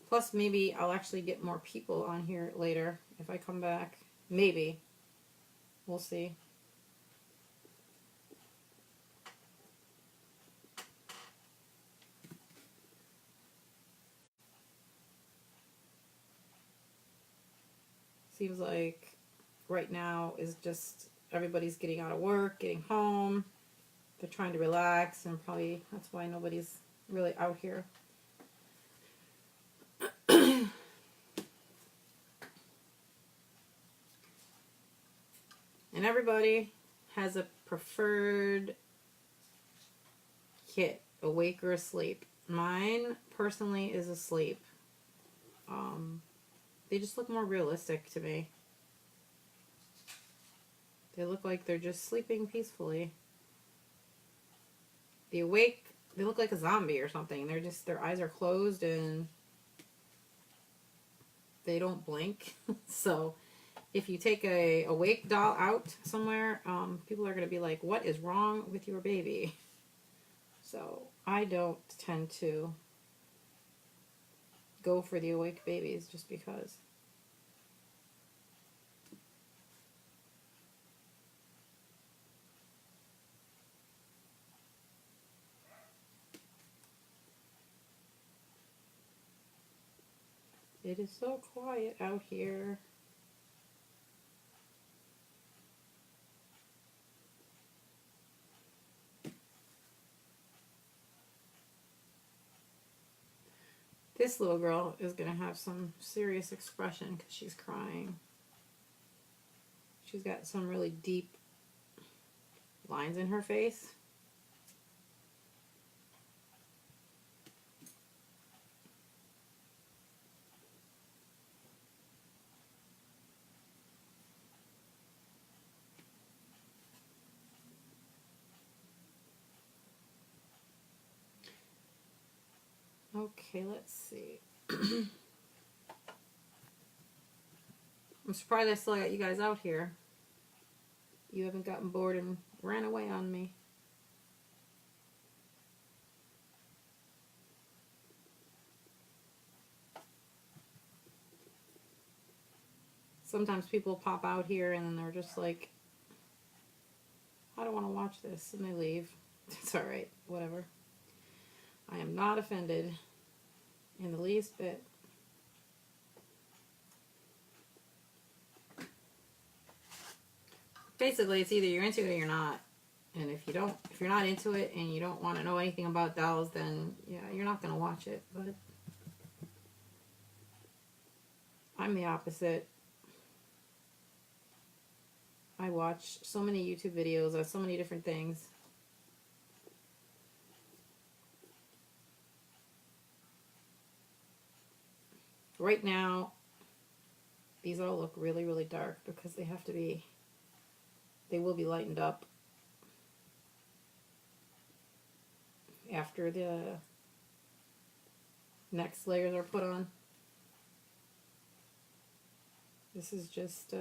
Plus, maybe I'll actually get more people on here later if I come back. Maybe. We'll see. Seems like right now is just everybody's getting out of work, getting home. They're trying to relax, and probably that's why nobody's really out here. And everybody has a preferred kit, awake or asleep. Mine, personally, is asleep. they just look more realistic to me. They look like they're just sleeping peacefully. The awake, they look like a zombie or something. They're just, their eyes are closed and they don't blink. So if you take a awake doll out somewhere, people are going to be like, what is wrong with your baby? So I don't tend to go for the awake babies just because. It is so quiet out here. This little girl is going to have some serious expression because she's crying. She's got some really deep lines in her face. Okay, let's see. I'm surprised I still got you guys out here. You haven't gotten bored and ran away on me. Sometimes people pop out here and then they're just like, I don't want to watch this, and they leave. It's alright, whatever. I am not offended in the least bit. Basically, it's either you're into it or you're not. And if you're not into it and you don't want to know anything about dolls, then yeah, you're not going to watch it. But I'm the opposite. I watch so many YouTube videos of so many different things. Right now, these all look really, really dark because they have to be, they will be lightened up after the next layers are put on. This is just,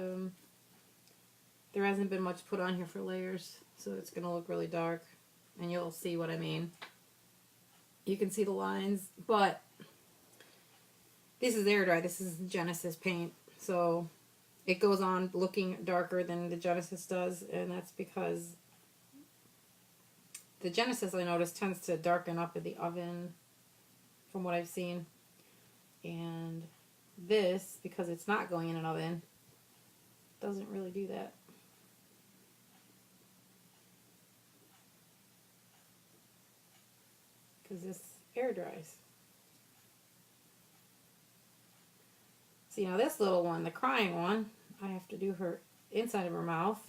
there hasn't been much put on here for layers, so it's going to look really dark, and you'll see what I mean. You can see the lines, but this is air dry. This is Genesis paint, so it goes on looking darker than the Genesis does, and that's because the Genesis, I noticed, tends to darken up in the oven from what I've seen, and this, because it's not going in an oven, doesn't really do that. Because this air dries. See, now this little one, the crying one, I have to do her inside of her mouth.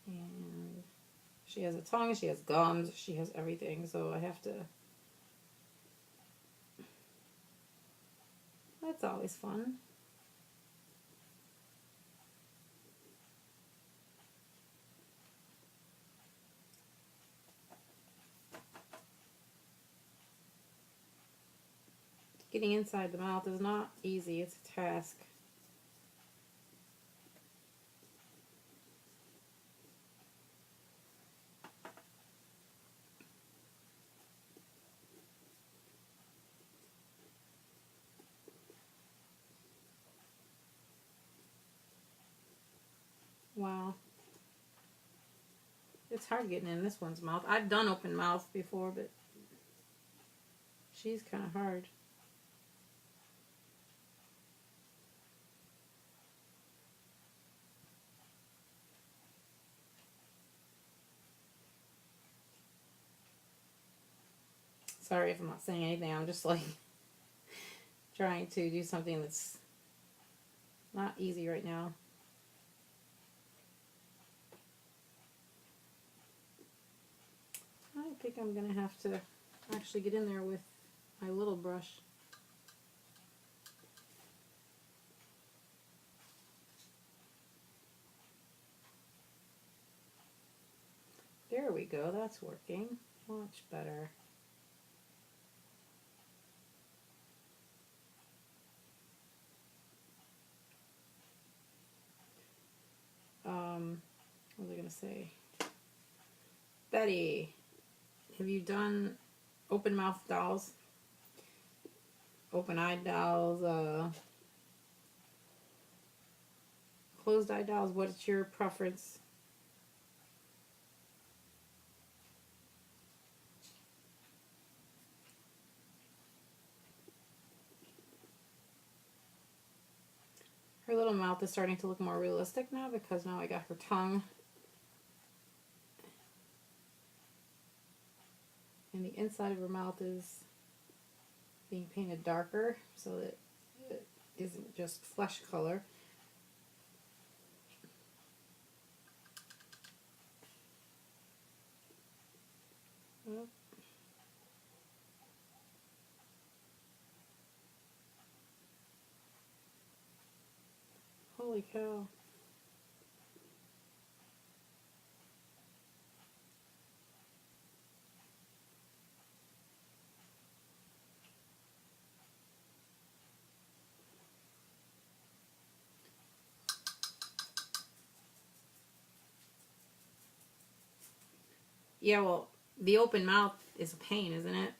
And she has a tongue, she has gums, she has everything, so I have to... That's always fun. Getting inside the mouth is not easy, it's a task. Wow. It's hard getting in this one's mouth. I've done open mouth before, but she's kind of hard. Sorry if I'm not saying anything. I'm just like trying to do something that's not easy right now. I think I'm going to have to actually get in there with my little brush. we go. That's working much better. What was I gonna say? Betty, have you done open mouth dolls? Open-eyed dolls, closed-eyed dolls? What's your preference? Her little mouth is starting to look more realistic now because now I got her tongue. And the inside of her mouth is being painted darker so that it isn't just flesh color. Oh. Holy cow. Yeah, well, the open mouth is a pain, isn't it?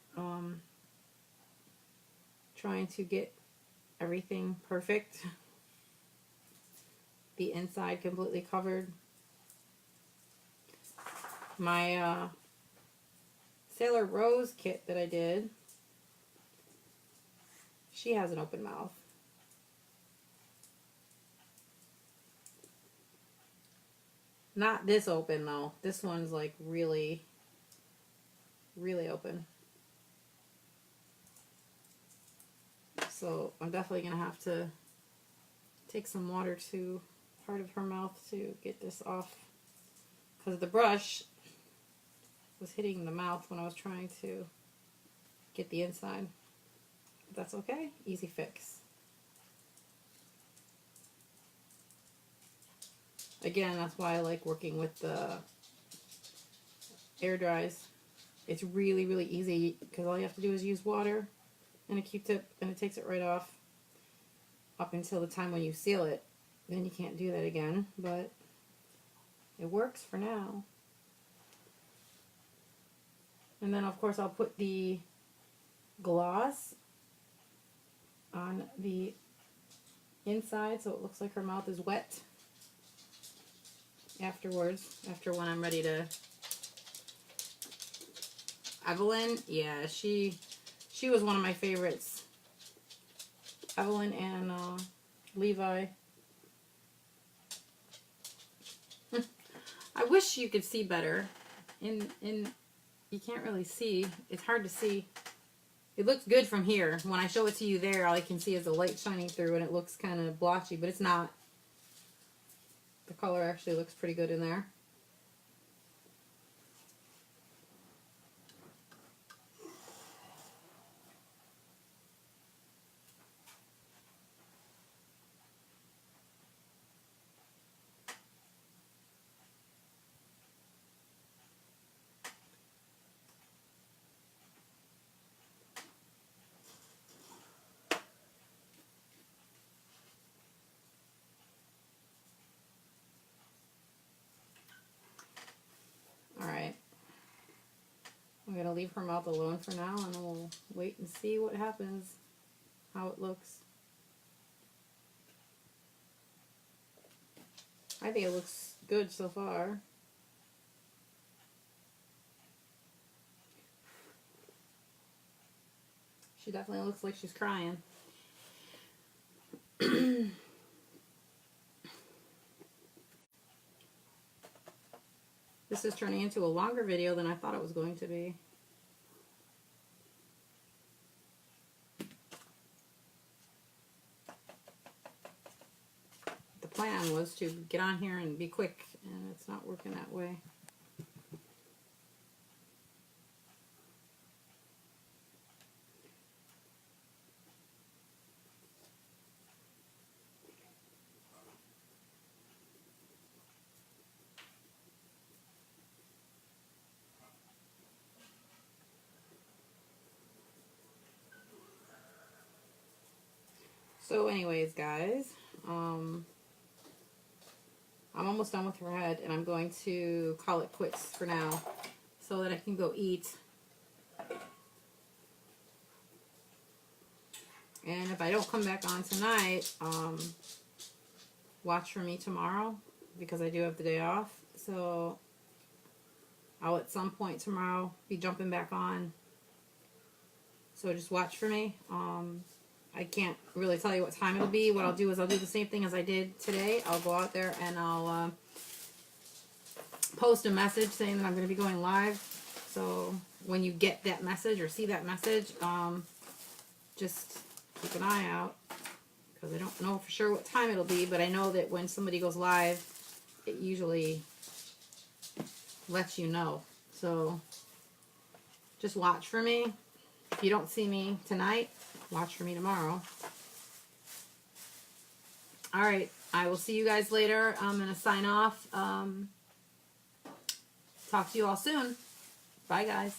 Trying to get everything perfect. The inside completely covered. My Sailor Rose kit that I did, she has an open mouth. Not this open though. This one's like really, really open. So I'm definitely going to have to take some water to part of her mouth to get this off. Because the brush was hitting the mouth when I was trying to get the inside. But that's okay. Easy fix. Again, that's why I like working with the air dries. It's really, really easy because all you have to do is use water and a Q-tip and it takes it right off up until the time when you seal it. Then you can't do that again, but it works for now. And then of course I'll put the gloss on the inside so it looks like her mouth is wet afterwards, after when I'm ready to. Evelyn, yeah, she was one of my favorites. Evelyn and Levi. I wish you could see better. You can't really see. It's hard to see. It looks good from here. When I show it to you there, all I can see is the light shining through and it looks kind of blotchy, but it's not. The color actually looks pretty good in there. Alright. I'm going to leave her mouth alone for now and we'll wait and see what happens, how it looks. I think it looks good so far. She definitely looks like she's crying. This is turning into a longer video than I thought it was going to be. The plan was to get on here and be quick, and it's not working that way. So anyways, guys, I'm almost done with her head, and I'm going to call it quits for now so that I can go eat. And if I don't come back on tonight, watch for me tomorrow because I do have the day off. So I'll at some point tomorrow be jumping back on. So just watch for me. I can't really tell you what time it'll be. What I'll do is I'll do the same thing as I did today. I'll go out there and I'll post a message saying that I'm going to be going live. So when you get that message or see that message, just keep an eye out. Because I don't know for sure what time it'll be, but I know that when somebody goes live, it usually lets you know. So just watch for me. If you don't see me tonight, watch for me tomorrow. Alright, I will see you guys later. I'm going to sign off. Talk to you all soon. Bye, guys.